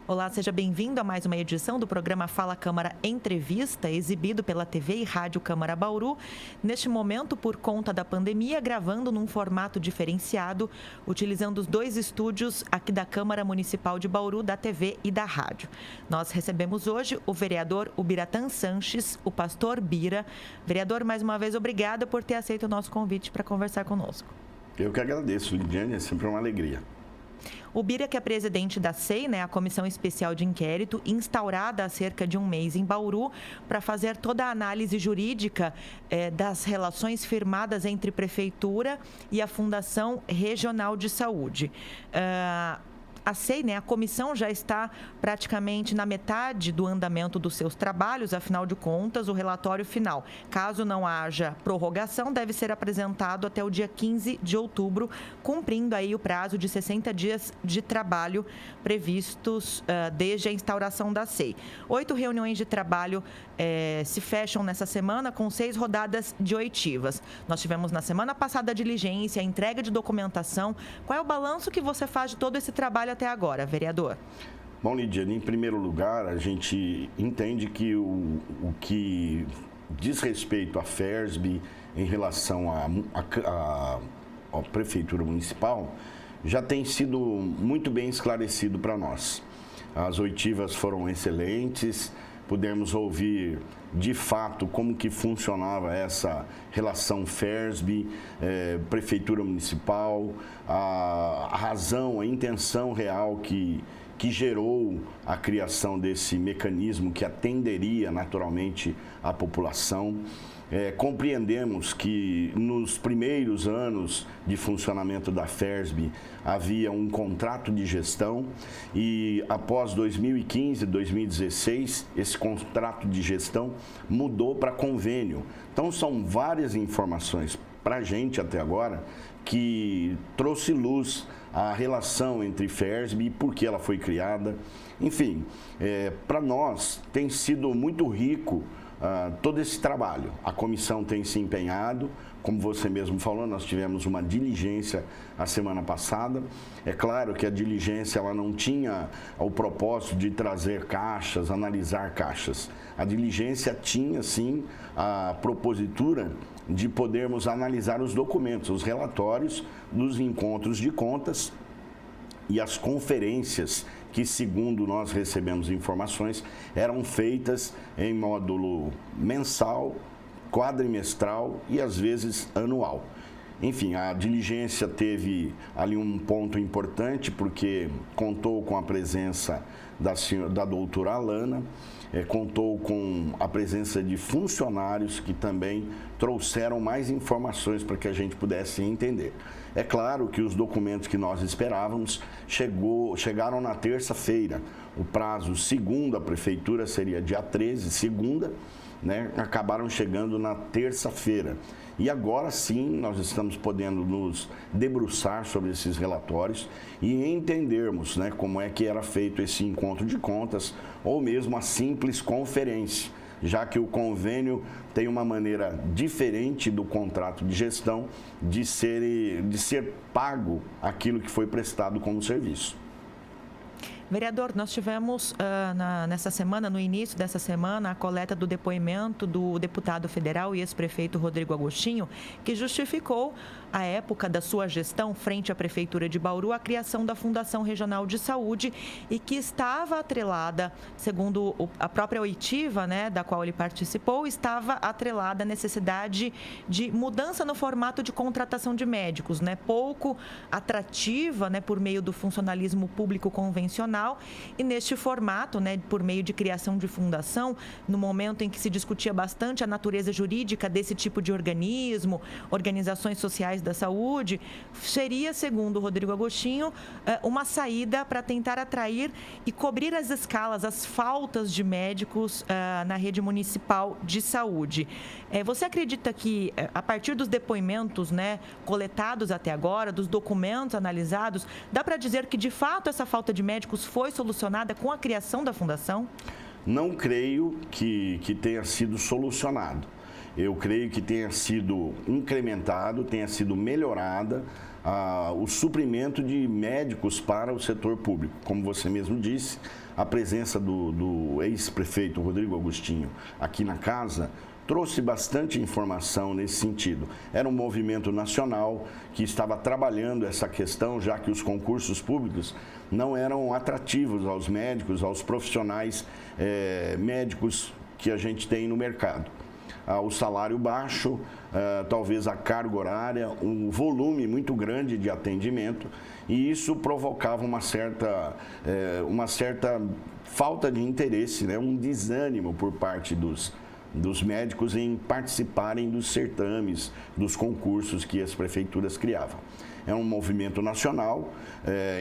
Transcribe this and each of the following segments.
Olá, seja bem-vindo a mais uma edição do programa Fala Câmara Entrevista, exibido pela TV e Rádio Câmara Bauru. Neste momento, por conta da pandemia, gravando num formato diferenciado, utilizando os dois estúdios aqui da Câmara Municipal de Bauru, da TV e da rádio. Nós recebemos hoje o vereador Ubiratã Sanches, o pastor Bira. Vereador, mais uma vez, obrigada por ter aceito o nosso convite para conversar conosco. Eu que agradeço, Lidiane, é sempre uma alegria. O Bira, que é presidente da SEI, a Comissão Especial de Inquérito, instaurada há cerca de um mês em Bauru, para fazer toda a análise jurídica das relações firmadas entre Prefeitura e a Fundação Regional de Saúde. A SEI, a comissão, já está praticamente na metade do andamento dos seus trabalhos, afinal de contas, o relatório final, caso não haja prorrogação, deve ser apresentado até o dia 15 de outubro, cumprindo aí o prazo de 60 dias de trabalho previstos desde a instauração da SEI. 8 reuniões de trabalho se fecham nessa semana com 6 rodadas de oitivas. Nós tivemos na semana passada a diligência, a entrega de documentação. Qual é o balanço que você faz de todo esse trabalho até agora, vereador? Bom, Lidiane, em primeiro lugar, a gente entende que o que diz respeito à FERSB em relação à Prefeitura Municipal já tem sido muito bem esclarecido para nós. As oitivas foram excelentes, pudemos ouvir de fato como que funcionava essa relação FERSB, Prefeitura Municipal, a razão, a intenção real que gerou a criação desse mecanismo que atenderia naturalmente a população. Compreendemos que nos primeiros anos de funcionamento da FERSB havia um contrato de gestão e após 2015, 2016, esse contrato de gestão mudou para convênio. Então são várias informações para a gente até agora que trouxe luz à relação entre FERSB e por que ela foi criada. Enfim, para nós tem sido muito rico todo esse trabalho. A comissão tem se empenhado, como você mesmo falou, nós tivemos uma diligência a semana passada. É claro que a diligência ela não tinha o propósito de trazer caixas, analisar caixas. A diligência tinha, sim, a propositura de podermos analisar os documentos, os relatórios dos encontros de contas e as conferências que, segundo nós recebemos informações, eram feitas em módulo mensal, quadrimestral e, às vezes, anual. Enfim, a diligência teve ali um ponto importante, porque contou com a presença da doutora Alana, contou com a presença de funcionários que também trouxeram mais informações para que a gente pudesse entender. É claro que os documentos que nós esperávamos chegaram na terça-feira. O prazo, segundo a Prefeitura, seria dia 13, segunda, acabaram chegando na terça-feira. E agora sim, nós estamos podendo nos debruçar sobre esses relatórios e entendermos como é que era feito esse encontro de contas ou mesmo a simples conferência, já que o convênio tem uma maneira diferente do contrato de gestão de ser pago aquilo que foi prestado como serviço. Vereador, nós tivemos nessa semana, no início dessa semana, a coleta do depoimento do deputado federal e ex-prefeito Rodrigo Agostinho, que justificou à época da sua gestão frente à Prefeitura de Bauru a criação da Fundação Regional de Saúde e que estava atrelada, segundo a própria oitiva, da qual ele participou, estava atrelada à necessidade de mudança no formato de contratação de médicos, pouco atrativa, por meio do funcionalismo público convencional. E neste formato, por meio de criação de fundação, no momento em que se discutia bastante a natureza jurídica desse tipo de organismo, organizações sociais da saúde, seria, segundo o Rodrigo Agostinho, uma saída para tentar atrair e cobrir as escalas, as faltas de médicos na rede municipal de saúde. Você acredita que, a partir dos depoimentos coletados até agora, dos documentos analisados, dá para dizer que, de fato, essa falta de médicos foi solucionada com a criação da fundação? Não creio que tenha sido solucionado. eu creio que tenha sido incrementado, tenha sido melhorada o suprimento de médicos para o setor público. Como você mesmo disse, a presença do ex-prefeito Rodrigo Agostinho aqui na casa trouxe bastante informação nesse sentido. Era um movimento nacional que estava trabalhando essa questão, já que os concursos públicos não eram atrativos aos médicos, aos profissionais médicos que a gente tem no mercado. O salário baixo, talvez a carga horária, um volume muito grande de atendimento, e isso provocava uma certa falta de interesse, né? Um desânimo por parte dos médicos em participarem dos certames, dos concursos que as prefeituras criavam. É um movimento nacional.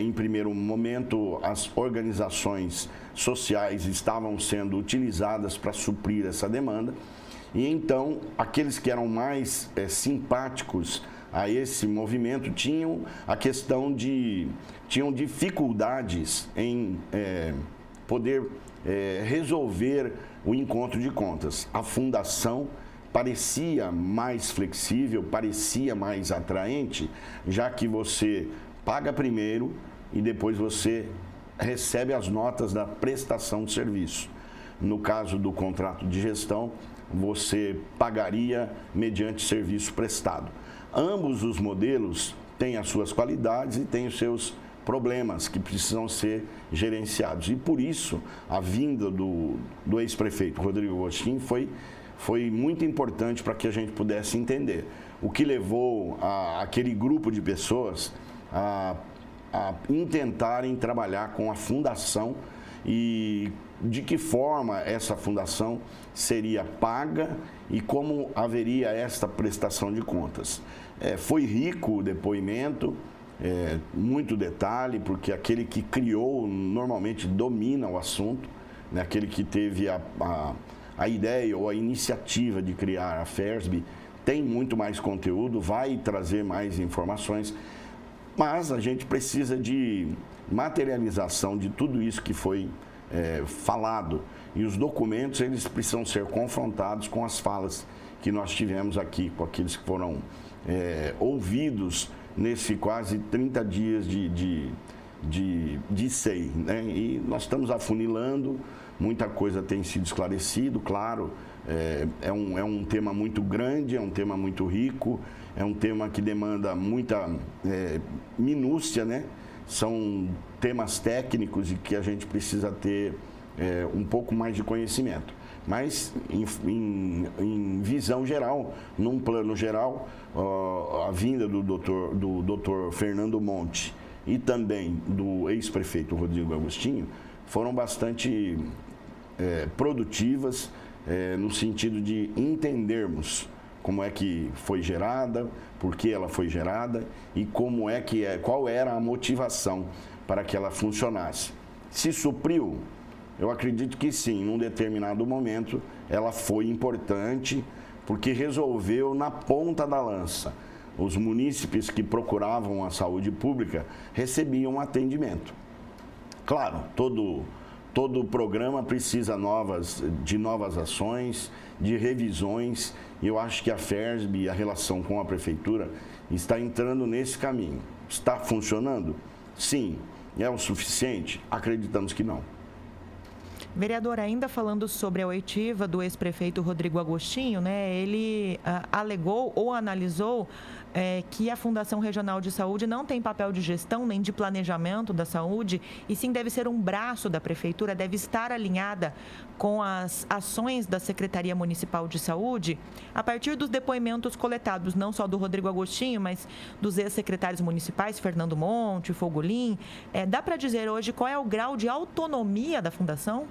Em primeiro momento, as organizações sociais estavam sendo utilizadas para suprir essa demanda. E então, aqueles que eram mais simpáticos a esse movimento tinham tinham dificuldades em poder resolver o encontro de contas. A fundação parecia mais flexível, parecia mais atraente, já que você paga primeiro e depois você recebe as notas da prestação de serviço. No caso do contrato de gestão, você pagaria mediante serviço prestado. Ambos os modelos têm as suas qualidades e têm os seus problemas que precisam ser gerenciados. E por isso, a vinda do ex-prefeito Rodrigo Agostinho foi muito importante para que a gente pudesse entender o que levou aquele grupo de pessoas a intentarem trabalhar com a fundação e de que forma essa fundação seria paga e como haveria esta prestação de contas. Foi rico o depoimento, muito detalhe, porque aquele que criou normalmente domina o assunto, né? Aquele que teve a ideia ou a iniciativa de criar a FERSB tem muito mais conteúdo, vai trazer mais informações, mas a gente precisa de materialização de tudo isso que foi falado, e os documentos eles precisam ser confrontados com as falas que nós tivemos aqui, com aqueles que foram ouvidos nesse quase 30 dias de SEI, né? E nós estamos afunilando, muita coisa tem sido esclarecido, claro, é um tema muito grande, é um tema muito rico, é um tema que demanda muita minúcia, né? São temas técnicos e que a gente precisa ter um pouco mais de conhecimento. Mas, em visão geral, num plano geral, a vinda do doutor Fernando Monte e também do ex-prefeito Rodrigo Agostinho foram bastante produtivas, no sentido de entendermos como é que foi gerada, por que ela foi gerada e qual era a motivação para que ela funcionasse. Se supriu? Eu acredito que sim, num determinado momento ela foi importante, porque resolveu na ponta da lança. Os munícipes que procuravam a saúde pública recebiam atendimento. Claro, todo programa precisa de novas ações, de revisões, e eu acho que a FERSB, a relação com a prefeitura, está entrando nesse caminho. Está funcionando? Sim. É o suficiente? Acreditamos que não. Vereador, ainda falando sobre a oitiva do ex-prefeito Rodrigo Agostinho, né, ele alegou ou analisou que a Fundação Regional de Saúde não tem papel de gestão nem de planejamento da saúde, e sim deve ser um braço da prefeitura, deve estar alinhada com as ações da Secretaria Municipal de Saúde, a partir dos depoimentos coletados, não só do Rodrigo Agostinho, mas dos ex-secretários municipais, Fernando Monte, Fogolin. Dá para dizer hoje qual é o grau de autonomia da Fundação?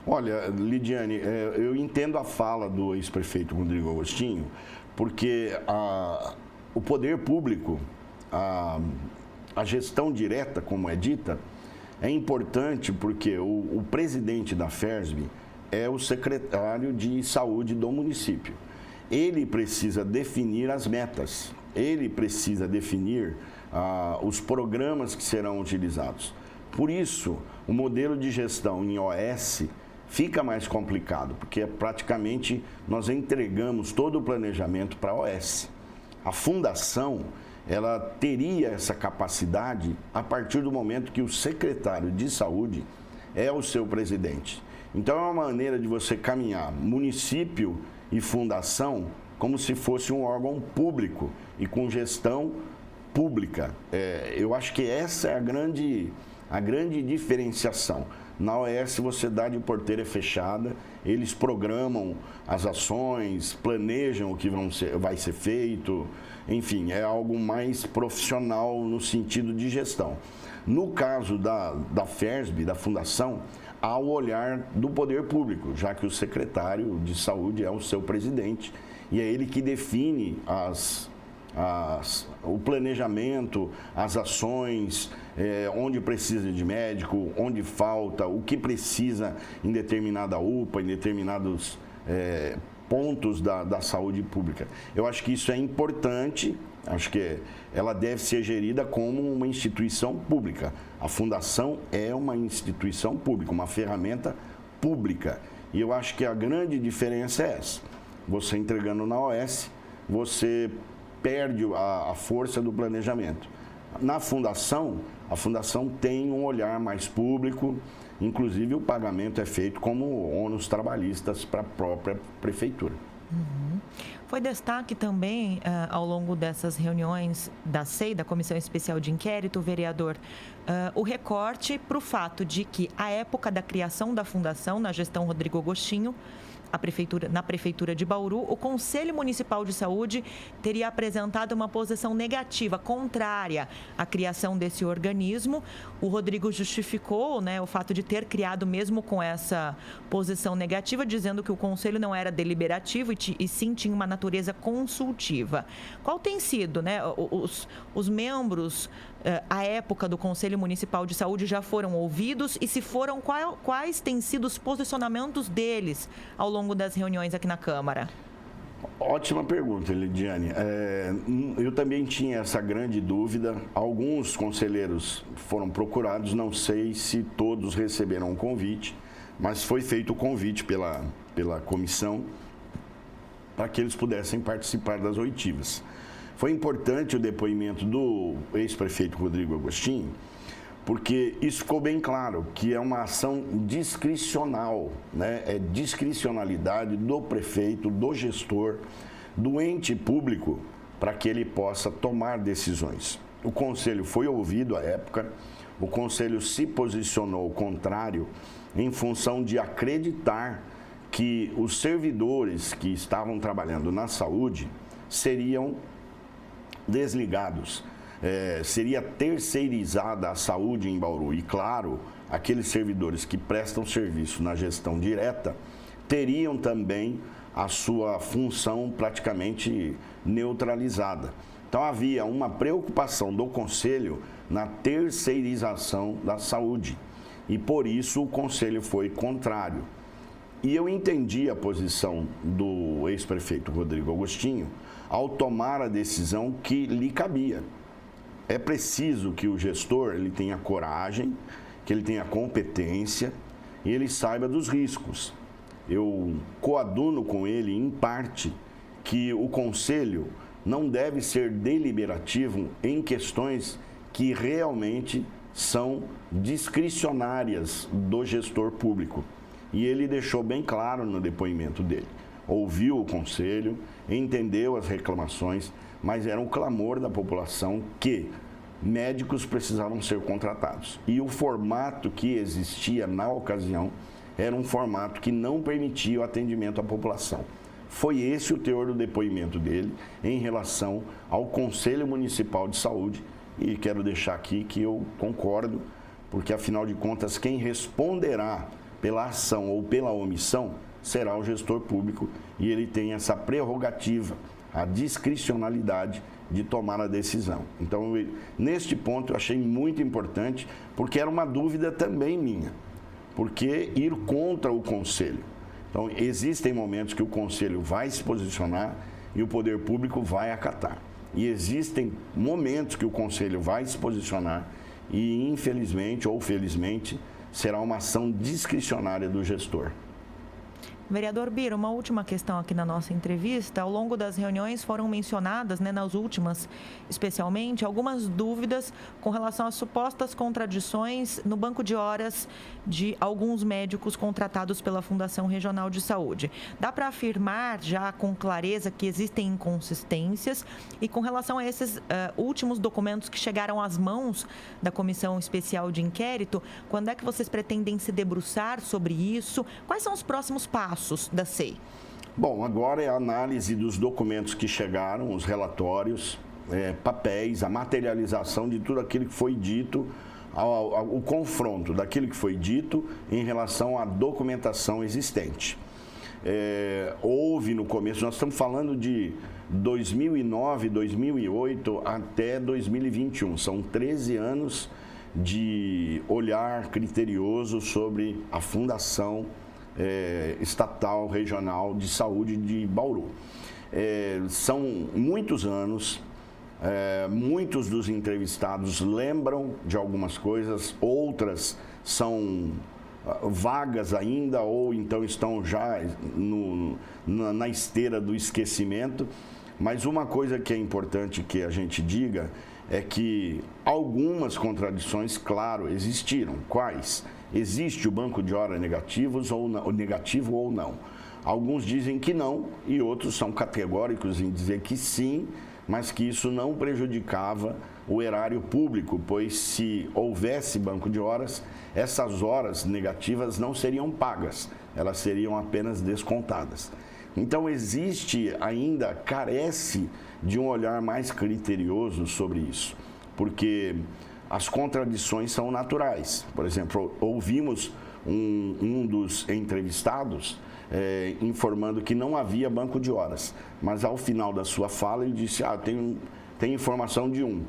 Olha, Lidiane, eu entendo a fala do ex-prefeito Rodrigo Agostinho, porque o poder público, a gestão direta, como é dita, é importante porque o presidente da FERSB é o secretário de saúde do município. Ele precisa definir as metas, ele precisa definir os programas que serão utilizados. Por isso, o modelo de gestão em OS fica mais complicado, porque praticamente nós entregamos todo o planejamento para a OS. A fundação, ela teria essa capacidade a partir do momento que o secretário de saúde é o seu presidente. Então, é uma maneira de você caminhar município e fundação como se fosse um órgão público e com gestão pública. Eu acho que essa é a grande diferenciação. Na OS você dá de porteira fechada, eles programam as ações, planejam o que vai ser feito, enfim, é algo mais profissional no sentido de gestão. No caso da FERSB, da Fundação, há o olhar do poder público, já que o secretário de saúde é o seu presidente e é ele que define o planejamento, as ações, onde precisa de médico, onde falta, o que precisa em determinada UPA, em determinados pontos da saúde pública. Eu acho que isso é importante, acho que ela deve ser gerida como uma instituição pública. A fundação é uma instituição pública, uma ferramenta pública. E eu acho que a grande diferença é essa. Você entregando na OS, você perde a força do planejamento. Na fundação, a fundação tem um olhar mais público, inclusive o pagamento é feito como ônus trabalhistas para a própria prefeitura. Uhum. Foi destaque também, ao longo dessas reuniões da SEI, da Comissão Especial de Inquérito, vereador, o recorte para o fato de que, à época da criação da fundação, na gestão Rodrigo Agostinho, na Prefeitura de Bauru, o Conselho Municipal de Saúde teria apresentado uma posição negativa, contrária à criação desse organismo. O Rodrigo justificou, o fato de ter criado mesmo com essa posição negativa, dizendo que o Conselho não era deliberativo e sim tinha uma natureza consultiva. Qual tem sido, os membros, à época do Conselho Municipal de Saúde, já foram ouvidos? E se foram, quais têm sido os posicionamentos deles ao longo das reuniões aqui na Câmara? Ótima pergunta, Lidiane. Eu também tinha essa grande dúvida. Alguns conselheiros foram procurados, não sei se todos receberam o convite, mas foi feito o convite pela comissão para que eles pudessem participar das oitivas. Foi importante o depoimento do ex-prefeito Rodrigo Agostinho, porque isso ficou bem claro, que é uma ação discricional, é discricionalidade do prefeito, do gestor, do ente público, para que ele possa tomar decisões. O Conselho foi ouvido à época, o Conselho se posicionou contrário em função de acreditar que os servidores que estavam trabalhando na saúde seriam desligados. Seria terceirizada a saúde em Bauru. E, claro, aqueles servidores que prestam serviço na gestão direta teriam também a sua função praticamente neutralizada. Então, havia uma preocupação do Conselho na terceirização da saúde. E, por isso, o Conselho foi contrário. E eu entendi a posição do ex-prefeito Rodrigo Agostinho ao tomar a decisão que lhe cabia. É preciso que o gestor ele tenha coragem, que ele tenha competência e ele saiba dos riscos. Eu coaduno com ele, em parte, que o Conselho não deve ser deliberativo em questões que realmente são discricionárias do gestor público. E ele deixou bem claro no depoimento dele. Ouviu o Conselho, entendeu as reclamações, mas era um clamor da população que médicos precisavam ser contratados. E o formato que existia na ocasião era um formato que não permitia o atendimento à população. Foi esse o teor do depoimento dele em relação ao Conselho Municipal de Saúde. E quero deixar aqui que eu concordo, porque afinal de contas quem responderá pela ação ou pela omissão será o gestor público e ele tem essa prerrogativa, a discricionalidade de tomar a decisão. Então, neste ponto eu achei muito importante, porque era uma dúvida também minha, porque ir contra o Conselho. Então, existem momentos que o Conselho vai se posicionar e o poder público vai acatar. E existem momentos que o Conselho vai se posicionar e, infelizmente ou felizmente, será uma ação discricionária do gestor. Vereador Bira, uma última questão aqui na nossa entrevista. Ao longo das reuniões foram mencionadas, nas últimas especialmente, algumas dúvidas com relação às supostas contradições no banco de horas de alguns médicos contratados pela Fundação Regional de Saúde. Dá para afirmar já com clareza que existem inconsistências e com relação a esses últimos documentos que chegaram às mãos da Comissão Especial de Inquérito, quando é que vocês pretendem se debruçar sobre isso? Quais são os próximos passos da SEI? Bom, agora é a análise dos documentos que chegaram, os relatórios, papéis, a materialização de tudo aquilo que foi dito, o confronto daquilo que foi dito em relação à documentação existente. Houve no começo, nós estamos falando de 2009, 2008 até 2021, são 13 anos de olhar criterioso sobre a Fundação Estatal Regional de Saúde de Bauru. São muitos anos, muitos dos entrevistados lembram de algumas coisas, outras são vagas ainda ou então estão já na esteira do esquecimento, mas uma coisa que é importante que a gente diga é que algumas contradições, claro, existiram. Quais? Existe o banco de hora negativo ou não. Alguns dizem que não e outros são categóricos em dizer que sim, mas que isso não prejudicava o erário público, pois se houvesse banco de horas, essas horas negativas não seriam pagas, elas seriam apenas descontadas. Então carece de um olhar mais criterioso sobre isso, porque as contradições são naturais. Por exemplo, ouvimos um dos entrevistados informando que não havia banco de horas, mas ao final da sua fala ele disse, tem informação de um.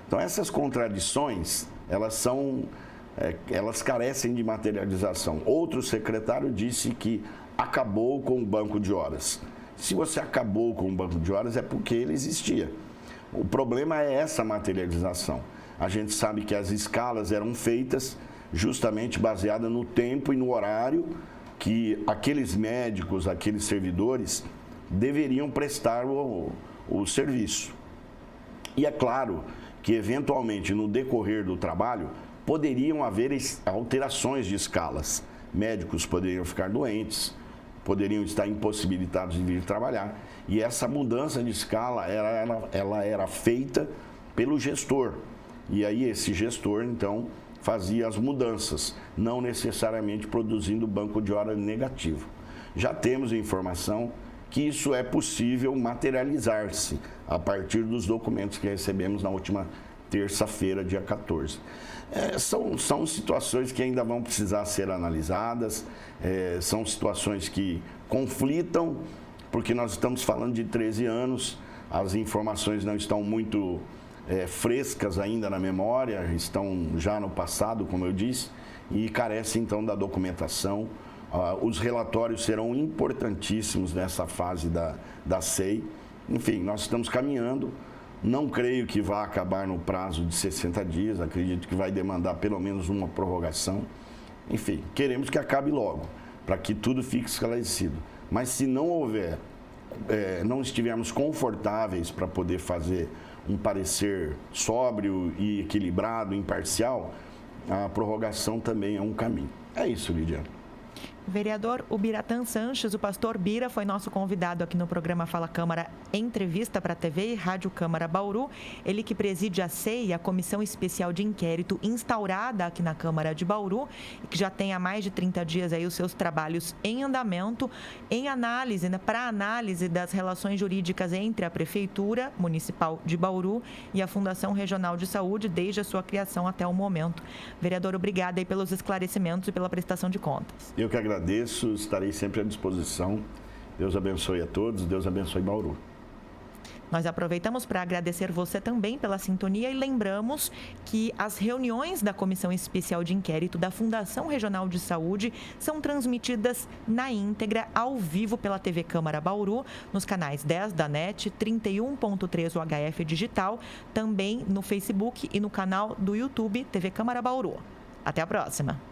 Então essas contradições, elas carecem de materialização. Outro secretário disse que acabou com o banco de horas. Se você acabou com o banco de horas é porque ele existia. O problema é essa materialização. A gente sabe que as escalas eram feitas justamente baseadas no tempo e no horário que aqueles médicos, aqueles servidores deveriam prestar o serviço. E é claro que, eventualmente, no decorrer do trabalho, poderiam haver alterações de escalas. Médicos poderiam ficar doentes, poderiam estar impossibilitados de vir trabalhar. E essa mudança de escala, ela era feita pelo gestor. E aí esse gestor, então, fazia as mudanças, não necessariamente produzindo banco de hora negativo. Já temos informação que isso é possível materializar-se a partir dos documentos que recebemos na última terça-feira, dia 14. São situações que ainda vão precisar ser analisadas, são situações que conflitam, porque nós estamos falando de 13 anos, as informações não estão muito frescas ainda na memória, estão já no passado, como eu disse, e carecem então da documentação. Os relatórios serão importantíssimos nessa fase da SEI. Enfim, nós estamos caminhando. Não creio que vá acabar no prazo de 60 dias, acredito que vai demandar pelo menos uma prorrogação. Enfim, queremos que acabe logo, para que tudo fique esclarecido. Mas se não houver, não estivermos confortáveis para poder fazer um parecer sóbrio e equilibrado, imparcial, a prorrogação também é um caminho. É isso, Lidiane. Vereador Ubiratã Sanches, o pastor Bira, foi nosso convidado aqui no programa Fala Câmara Entrevista para a TV e Rádio Câmara Bauru. Ele que preside a SEI, a Comissão Especial de Inquérito, instaurada aqui na Câmara de Bauru, e que já tem há mais de 30 dias aí os seus trabalhos em andamento, em análise, para análise das relações jurídicas entre a Prefeitura Municipal de Bauru e a Fundação Regional de Saúde, desde a sua criação até o momento. Vereador, obrigada aí pelos esclarecimentos e pela prestação de contas. Eu que agradeço, estarei sempre à disposição. Deus abençoe a todos, Deus abençoe Bauru. Nós aproveitamos para agradecer você também pela sintonia e lembramos que as reuniões da Comissão Especial de Inquérito da Fundação Regional de Saúde são transmitidas na íntegra, ao vivo pela TV Câmara Bauru, nos canais 10 da NET, 31.3 UHF Digital, também no Facebook e no canal do YouTube TV Câmara Bauru. Até a próxima!